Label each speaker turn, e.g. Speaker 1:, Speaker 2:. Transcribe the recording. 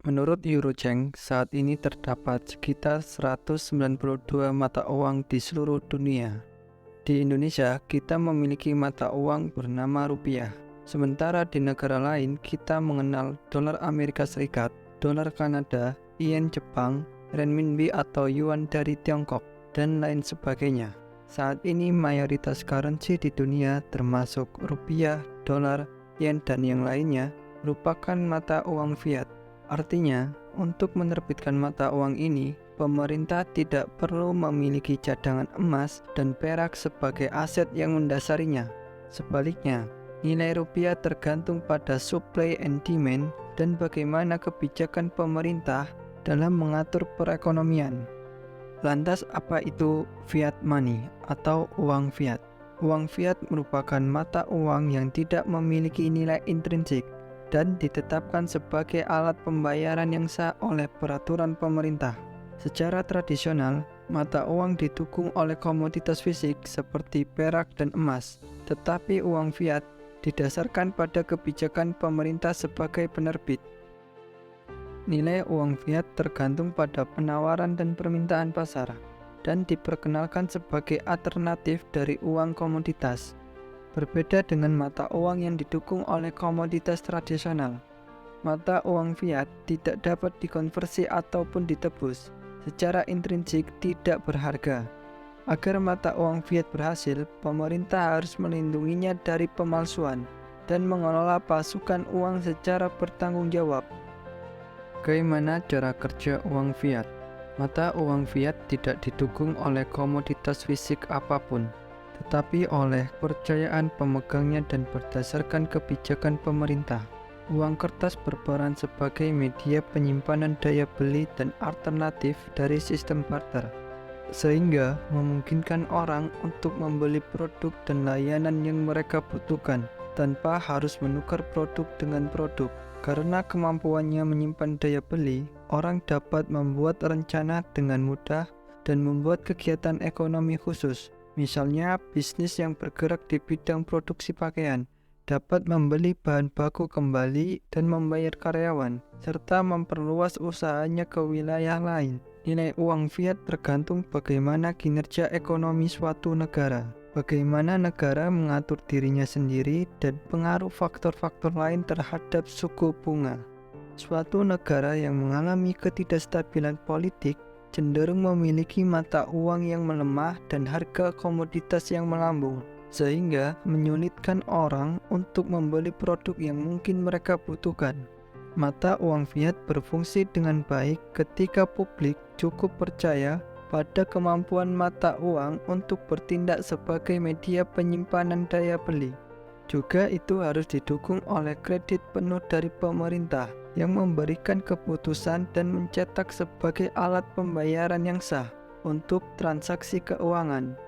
Speaker 1: Menurut Eurochange, saat ini terdapat sekitar 192 mata uang di seluruh dunia. Di Indonesia, kita memiliki mata uang bernama rupiah. Sementara di negara lain, kita mengenal dolar Amerika Serikat, dolar Kanada, yen Jepang, renminbi atau yuan dari Tiongkok, dan lain sebagainya. Saat ini mayoritas currency di dunia termasuk rupiah, dolar, yen, dan yang lainnya merupakan mata uang fiat. Artinya, untuk menerbitkan mata uang ini, pemerintah tidak perlu memiliki cadangan emas dan perak sebagai aset yang mendasarinya. Sebaliknya, nilai rupiah tergantung pada supply and demand dan bagaimana kebijakan pemerintah dalam mengatur perekonomian. Lantas apa itu fiat money atau uang fiat? Uang fiat merupakan mata uang yang tidak memiliki nilai intrinsik dan ditetapkan sebagai alat pembayaran yang sah oleh peraturan pemerintah. Secara tradisional, mata uang didukung oleh komoditas fisik seperti perak dan emas, tetapi uang fiat didasarkan pada kebijakan pemerintah sebagai penerbit. Nilai uang fiat tergantung pada penawaran dan permintaan pasar, dan diperkenalkan sebagai alternatif dari uang komoditas. Berbeda dengan mata uang yang didukung oleh komoditas tradisional, mata uang fiat tidak dapat dikonversi ataupun ditebus, secara intrinsik tidak berharga. Agar mata uang fiat berhasil, pemerintah harus melindunginya dari pemalsuan dan mengelola pasukan uang secara bertanggung jawab. Bagaimana cara kerja uang fiat? Mata uang fiat tidak didukung oleh komoditas fisik apapun, tetapi oleh kepercayaan pemegangnya dan berdasarkan kebijakan pemerintah. Uang kertas berperan sebagai media penyimpanan daya beli dan alternatif dari sistem barter, sehingga memungkinkan orang untuk membeli produk dan layanan yang mereka butuhkan tanpa harus menukar produk dengan produk. Karena kemampuannya menyimpan daya beli, orang dapat membuat rencana dengan mudah dan membuat kegiatan ekonomi khusus. Misalnya, bisnis yang bergerak di bidang produksi pakaian dapat membeli bahan baku kembali dan membayar karyawan, serta memperluas usahanya ke wilayah lain. Nilai uang fiat tergantung bagaimana kinerja ekonomi suatu negara, bagaimana negara mengatur dirinya sendiri, dan pengaruh faktor-faktor lain terhadap suku bunga. Suatu negara yang mengalami ketidakstabilan politik cenderung memiliki mata uang yang melemah dan harga komoditas yang melambung, sehingga menyulitkan orang untuk membeli produk yang mungkin mereka butuhkan. Mata uang fiat berfungsi dengan baik ketika publik cukup percaya pada kemampuan mata uang untuk bertindak sebagai media penyimpanan daya beli. Juga itu harus didukung oleh kredit penuh dari pemerintah yang memberikan keputusan dan mencetak sebagai alat pembayaran yang sah untuk transaksi keuangan.